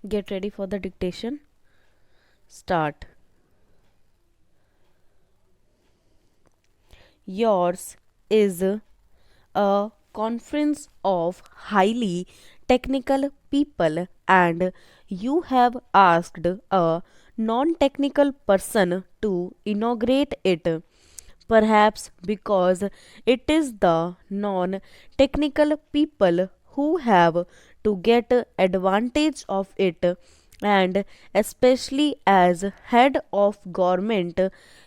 Get ready for the dictation. Start. Yours is a conference of highly technical people, and you have asked a non technical person to inaugurate it. Perhaps because it is the non technical people who have to get advantage of it, and especially as head of government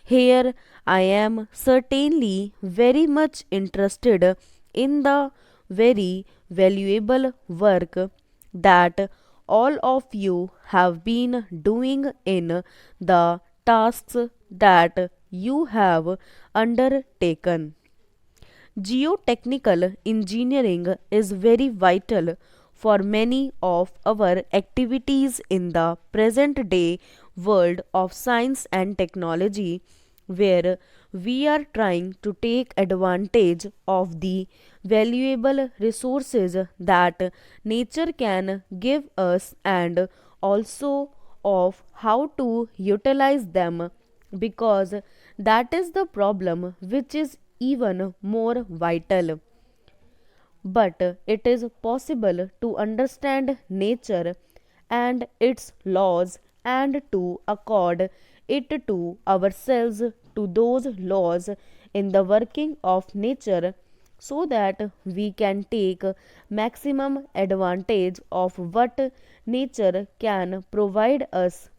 here I am certainly very much interested in the very valuable work that all of you have been doing in the tasks that you have undertaken. Geotechnical engineering is very vital for many of our activities in the present day world of science and technology, where we are trying to take advantage of the valuable resources that nature can give us, and also of how to utilize them, because that is the problem which is even more vital. But it is possible to understand nature and its laws and to accord it to ourselves, to those laws in the working of nature, so that we can take maximum advantage of what nature can provide us,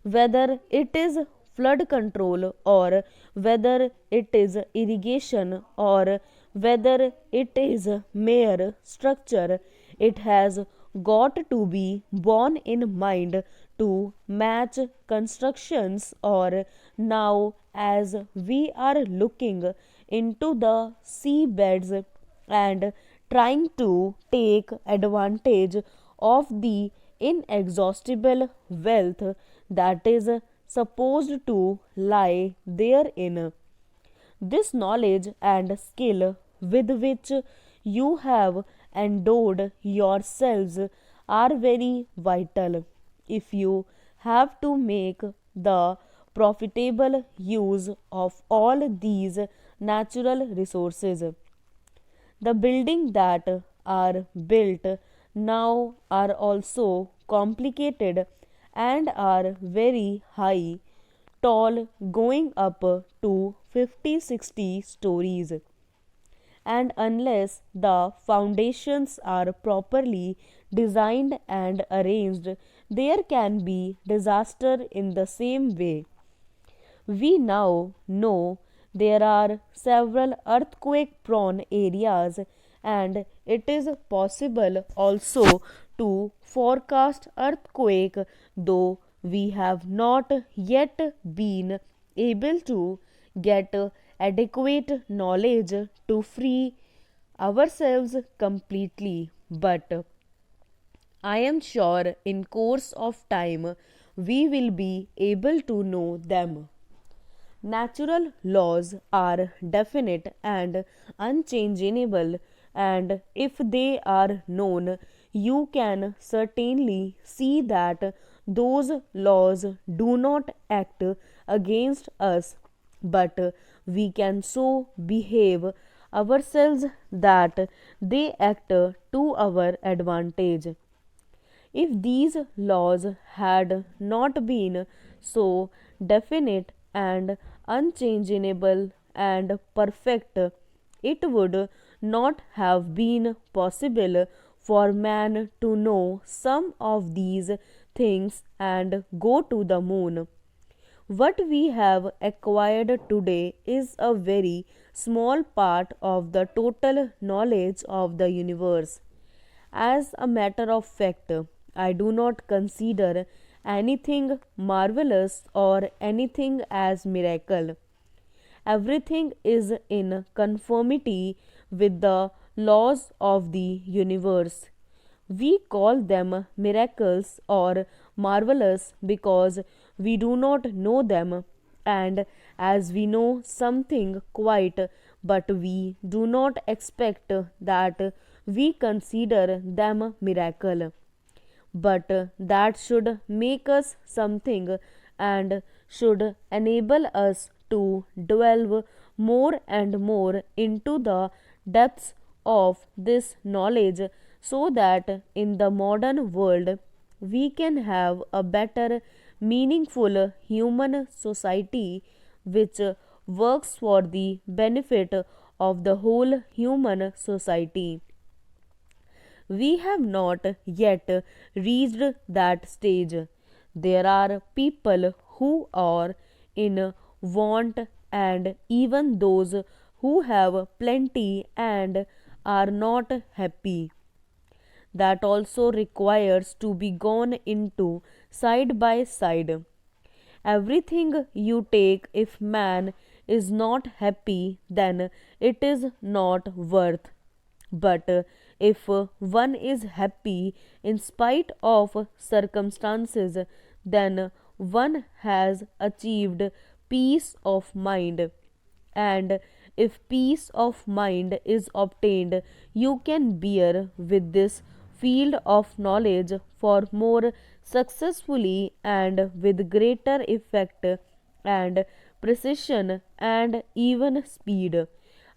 whether it is flood control or whether it is irrigation or whether it is mere structure. It has got to be borne in mind to match constructions. Or now, as we are looking into the seabeds and trying to take advantage of the inexhaustible wealth that is supposed to lie therein. This knowledge and skill with which you have endowed yourselves are very vital if you have to make the profitable use of all these natural resources. The buildings that are built now are also complicated and are very high, tall, going up to 50-60 stories. And unless the foundations are properly designed and arranged, there can be disaster in the same way. We now know there are several earthquake prone areas, and it is possible also to forecast earthquake, though we have not yet been able to get adequate knowledge to free ourselves completely. But I am sure in course of time we will be able to know them. Natural laws are definite and unchangeable, and if they are known, you can certainly see that those laws do not act against us, but we can so behave ourselves that they act to our advantage. If these laws had not been so definite and unchangeable and perfect, it would not have been possible for man to know some of these things and go to the moon. What we have acquired today is a very small part of the total knowledge of the universe. As a matter of fact, I do not consider anything marvelous or anything as miracle. Everything is in conformity with the laws of the universe. We call them miracles or marvelous because we do not know them, and as we know something quite, but we do not expect that we consider them miracle. but that should make us something and should enable us to delve more and more into the depths of this knowledge so that in the modern world we can have a better, meaningful human society which works for the benefit of the whole human society. We have not yet reached that stage. There are people who are in want, and even those who have plenty and are not happy. That also requires to be gone into side by side. Everything you take, if man is not happy, then it is not worth. But if one is happy in spite of circumstances, then one has achieved peace of mind. And if peace of mind is obtained, you can bear with this field of knowledge for more successfully and with greater effect and precision and even speed.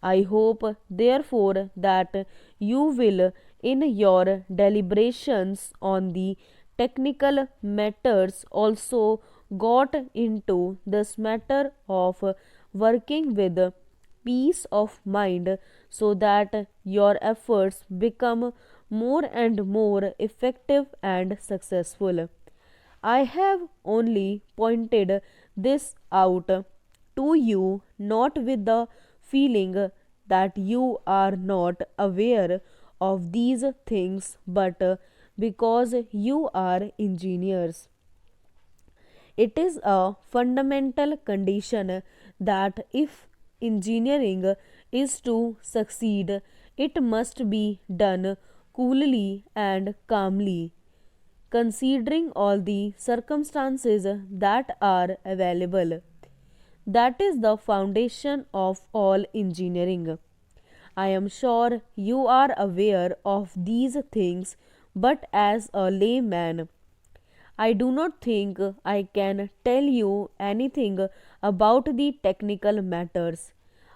I hope, therefore, that you will, in your deliberations on the technical matters, also got into this matter of working with peace of mind so that your efforts become more and more effective and successful. I have only pointed this out to you not with the feeling that you are not aware of these things, but because you are engineers. It is a fundamental condition that if engineering is to succeed, it must be done coolly and calmly, considering all the circumstances that are available. That is the foundation of all engineering. I am sure you are aware of these things, but as a layman, I do not think I can tell you anything about the technical matters.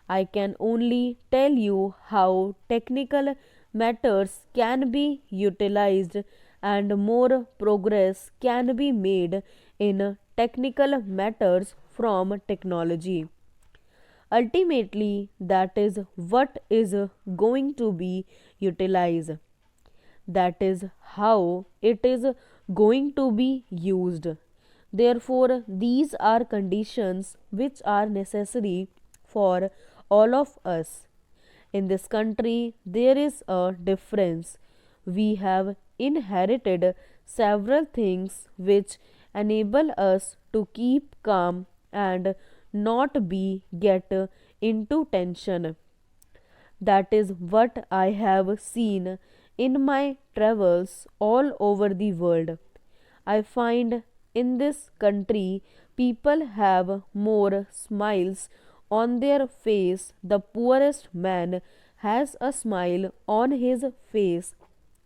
I can only tell you how technical matters can be utilized and more progress can be made in technical matters from technology. Ultimately, that is what is going to be utilized. That is how it is going to be used. Therefore, these are conditions which are necessary for all of us. In this country, there is a difference. We have inherited several things which enable us to keep calm and not be get into tension. That is what I have seen in my travels all over the world. I find in this country people have more smiles on their face. The poorest man has a smile on his face,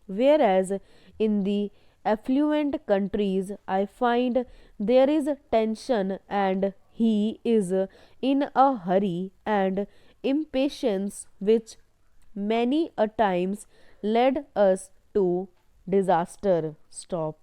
whereas in the affluent countries I find there is tension and he is in a hurry and impatience which many a times led us to disaster. Stop.